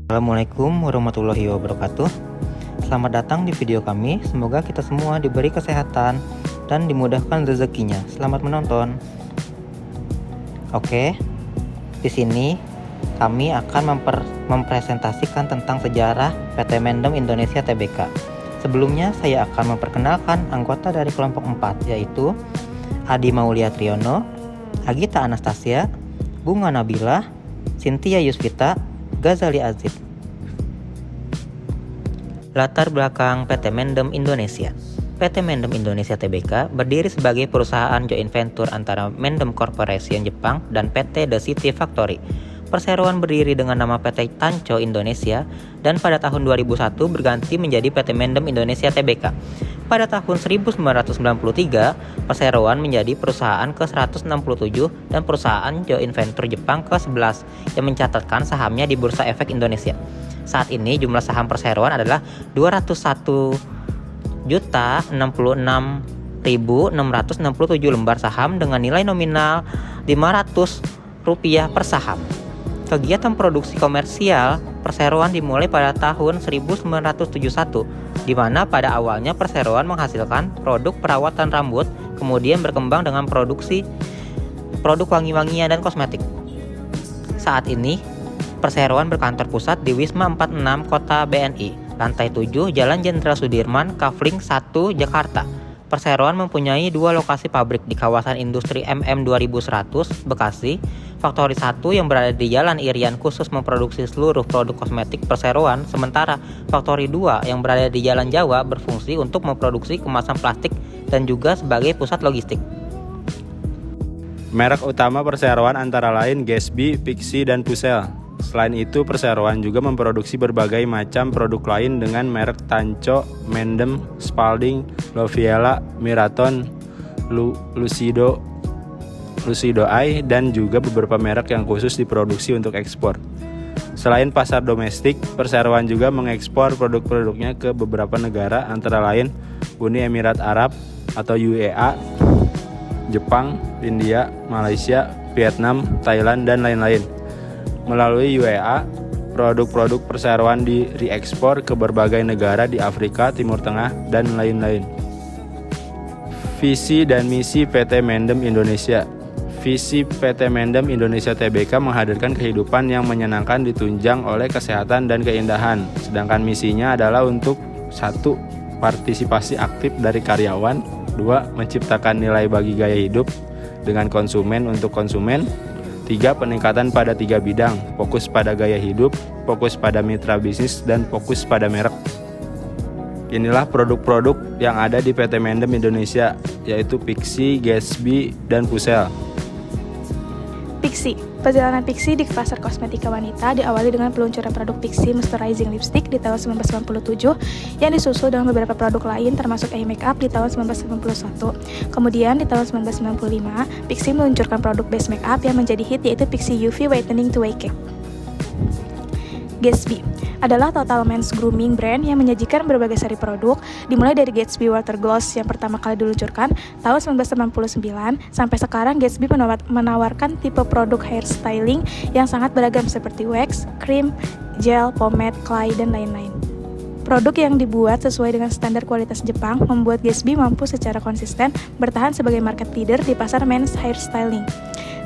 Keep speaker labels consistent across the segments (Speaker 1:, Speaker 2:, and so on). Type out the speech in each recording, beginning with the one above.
Speaker 1: Assalamualaikum warahmatullahi wabarakatuh. Selamat datang di video kami. Semoga kita semua diberi kesehatan dan dimudahkan rezekinya. Selamat menonton. Oke, di sini kami akan mempresentasikan tentang sejarah PT Mendem Indonesia Tbk. Sebelumnya saya akan memperkenalkan anggota dari kelompok 4, yaitu Adi Maulia Triyono, Agita Anastasia, Bunga Nabila, Cynthia Yusvita, Ghazali Azib. Latar belakang PT Mendem Indonesia. PT Mendem Indonesia Tbk berdiri sebagai perusahaan joint venture antara Mendem Corporation Jepang dan PT The City Factory. Perseroan berdiri dengan nama PT Tanco Indonesia dan pada tahun 2001 berganti menjadi PT Mendem Indonesia Tbk. Pada tahun 1993, perseroan menjadi perusahaan ke-167 dan perusahaan joint venture Jepang ke-11 yang mencatatkan sahamnya di Bursa Efek Indonesia. Saat ini jumlah saham perseroan adalah 201.066.667 lembar saham dengan nilai nominal Rp500 per saham. Kegiatan produksi komersial perseroan dimulai pada tahun 1971, di mana pada awalnya perseroan menghasilkan produk perawatan rambut, kemudian berkembang dengan produksi produk wangi-wangian dan kosmetik. Saat ini, perseroan berkantor pusat di Wisma 46 Kota BNI, lantai 7, Jalan Jenderal Sudirman, Kavling 1, Jakarta. Perseroan mempunyai 2 lokasi pabrik di kawasan industri MM 2100, Bekasi, Factory 1 yang berada di Jalan Irian khusus memproduksi seluruh produk kosmetik perseroan, sementara Factory 2 yang berada di Jalan Jawa berfungsi untuk memproduksi kemasan plastik dan juga sebagai pusat logistik.
Speaker 2: Merek utama perseroan antara lain Gatsby, Pixi, dan Purcell. Selain itu, perseroan juga memproduksi berbagai macam produk lain dengan merek Tanco, Mendem, Spalding, Loviela, Miraton, Lucido Eye, dan juga beberapa merek yang khusus diproduksi untuk ekspor. Selain pasar domestik, perseroan juga mengekspor produk-produknya ke beberapa negara antara lain Uni Emirat Arab atau UEA, Jepang, India, Malaysia, Vietnam, Thailand, dan lain-lain. Melalui UEA, produk-produk perseroan diekspor ke berbagai negara di Afrika, Timur Tengah, dan lain-lain. Visi dan misi PT Mendem Indonesia. Visi PT Mendem Indonesia Tbk menghadirkan kehidupan yang menyenangkan ditunjang oleh kesehatan dan keindahan. Sedangkan misinya adalah untuk 1. Partisipasi aktif dari karyawan, 2. Menciptakan nilai bagi gaya hidup dengan konsumen untuk konsumen, 3. Peningkatan pada 3 bidang, fokus pada gaya hidup, fokus pada mitra bisnis, dan fokus pada merek. Inilah produk-produk yang ada di PT Mendem Indonesia, yaitu Pixi, Gatsby, dan Purcell.
Speaker 3: Pixi. Perjalanan Pixi di pasar kosmetika wanita diawali dengan peluncuran produk Pixi Moisturizing Lipstick di tahun 1997 yang disusul dengan beberapa produk lain termasuk eye makeup di tahun 1991. Kemudian di tahun 1995, Pixi meluncurkan produk base makeup yang menjadi hit yaitu Pixi UV Whitening 2-Way Cake. Gatsby adalah total men's grooming brand yang menyajikan berbagai seri produk, dimulai dari Gatsby Water Gloss yang pertama kali diluncurkan tahun 1999 sampai sekarang. Gatsby menawarkan tipe produk hair styling yang sangat beragam seperti wax, cream, gel, pomade, clay, dan lain-lain. Produk yang dibuat sesuai dengan standar kualitas Jepang membuat Gatsby mampu secara konsisten bertahan sebagai market leader di pasar men's hair styling.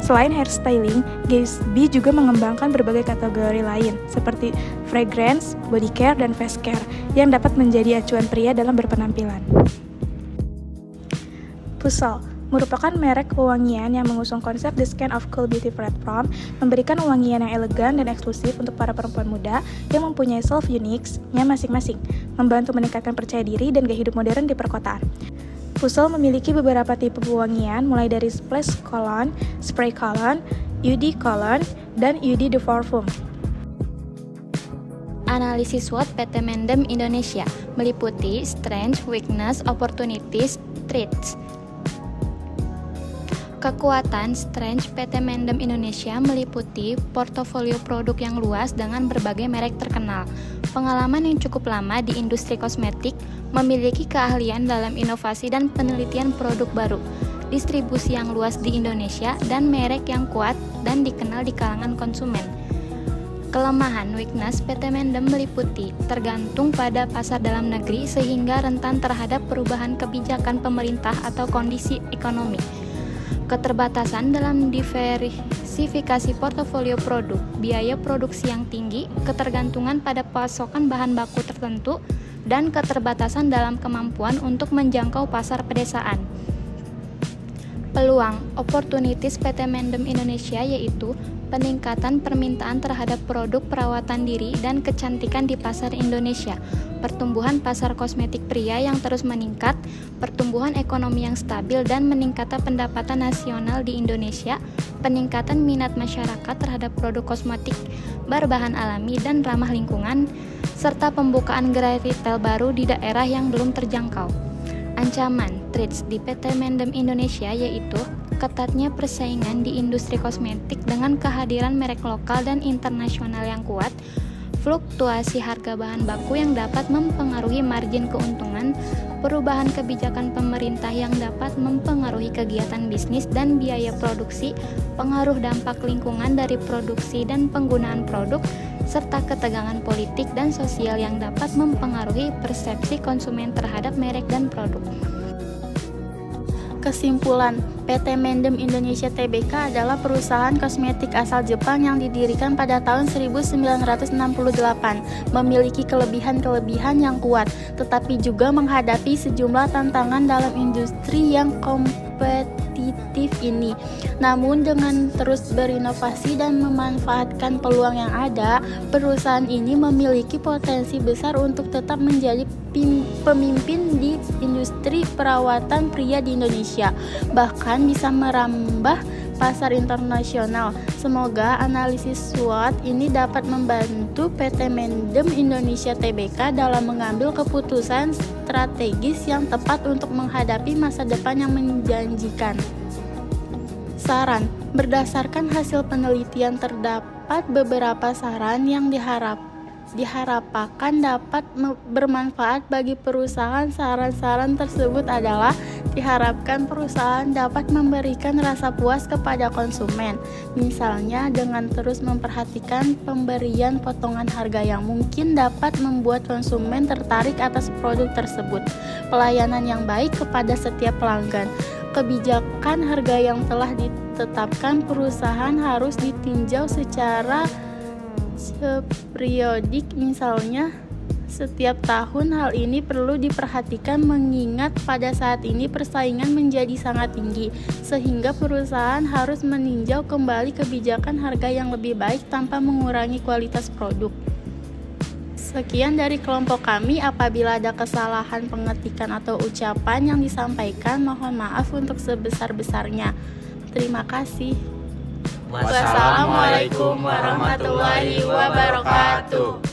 Speaker 3: Selain hairstyling, Gatsby juga mengembangkan berbagai kategori lain seperti fragrance, body care, dan face care yang dapat menjadi acuan pria dalam berpenampilan. Purcell merupakan merek wewangian yang mengusung konsep The Scan of Cool Beauty Platform, memberikan wewangian yang elegan dan eksklusif untuk para perempuan muda yang mempunyai self-unique-nya masing-masing, membantu meningkatkan percaya diri dan gaya hidup modern di perkotaan. Purcell memiliki beberapa tipe wewangian mulai dari splash cologne, spray cologne, UD cologne, dan UD de parfum.
Speaker 4: Analisis SWOT PT Mendem Indonesia meliputi strengths, weakness, opportunities, threats. Kekuatan strength PT Mendem Indonesia meliputi portofolio produk yang luas dengan berbagai merek terkenal, pengalaman yang cukup lama di industri kosmetik, memiliki keahlian dalam inovasi dan penelitian produk baru, distribusi yang luas di Indonesia, dan merek yang kuat dan dikenal di kalangan konsumen. Kelemahan weakness PT Mendem meliputi tergantung pada pasar dalam negeri sehingga rentan terhadap perubahan kebijakan pemerintah atau kondisi ekonomi. Keterbatasan dalam diversifikasi portofolio produk, biaya produksi yang tinggi, ketergantungan pada pasokan bahan baku tertentu, dan keterbatasan dalam kemampuan untuk menjangkau pasar pedesaan. Peluang opportunities PT Mendem Indonesia yaitu peningkatan permintaan terhadap produk perawatan diri dan kecantikan di pasar Indonesia, pertumbuhan pasar kosmetik pria yang terus meningkat, pertumbuhan ekonomi yang stabil dan meningkatnya pendapatan nasional di Indonesia, peningkatan minat masyarakat terhadap produk kosmetik berbahan alami dan ramah lingkungan, serta pembukaan gerai retail baru di daerah yang belum terjangkau. Ancaman threats di PT Mendem Indonesia yaitu ketatnya persaingan di industri kosmetik dengan kehadiran merek lokal dan internasional yang kuat, fluktuasi harga bahan baku yang dapat mempengaruhi margin keuntungan, perubahan kebijakan pemerintah yang dapat mempengaruhi kegiatan bisnis dan biaya produksi, pengaruh dampak lingkungan dari produksi dan penggunaan produk, serta ketegangan politik dan sosial yang dapat mempengaruhi persepsi konsumen terhadap merek dan produk.
Speaker 5: Kesimpulan, PT Mendem Indonesia Tbk adalah perusahaan kosmetik asal Jepang yang didirikan pada tahun 1968, memiliki kelebihan-kelebihan yang kuat, tetapi juga menghadapi sejumlah tantangan dalam industri yang kompetitif ini. Namun dengan terus berinovasi dan memanfaatkan peluang yang ada, perusahaan ini memiliki potensi besar untuk tetap menjadi pemimpin di industri perawatan pria di Indonesia, bahkan bisa merambah pasar internasional. Semoga analisis SWOT ini dapat membantu PT Mendem Indonesia Tbk dalam mengambil keputusan strategis yang tepat untuk menghadapi masa depan yang menjanjikan. Saran, berdasarkan hasil penelitian terdapat beberapa saran yang diharapkan dapat bermanfaat bagi perusahaan. Saran-saran tersebut adalah diharapkan perusahaan dapat memberikan rasa puas kepada konsumen, misalnya dengan terus memperhatikan pemberian potongan harga yang mungkin dapat membuat konsumen tertarik atas produk tersebut, pelayanan yang baik kepada setiap pelanggan. Kebijakan harga yang telah ditetapkan perusahaan harus ditinjau secara periodik, misalnya setiap tahun. Hal ini perlu diperhatikan mengingat pada saat ini persaingan menjadi sangat tinggi, sehingga perusahaan harus meninjau kembali kebijakan harga yang lebih baik tanpa mengurangi kualitas produk. Sekian dari kelompok kami. Apabila ada kesalahan pengetikan atau ucapan yang disampaikan, mohon maaf untuk sebesar-besarnya. Terima kasih. Wassalamualaikum warahmatullahi wabarakatuh.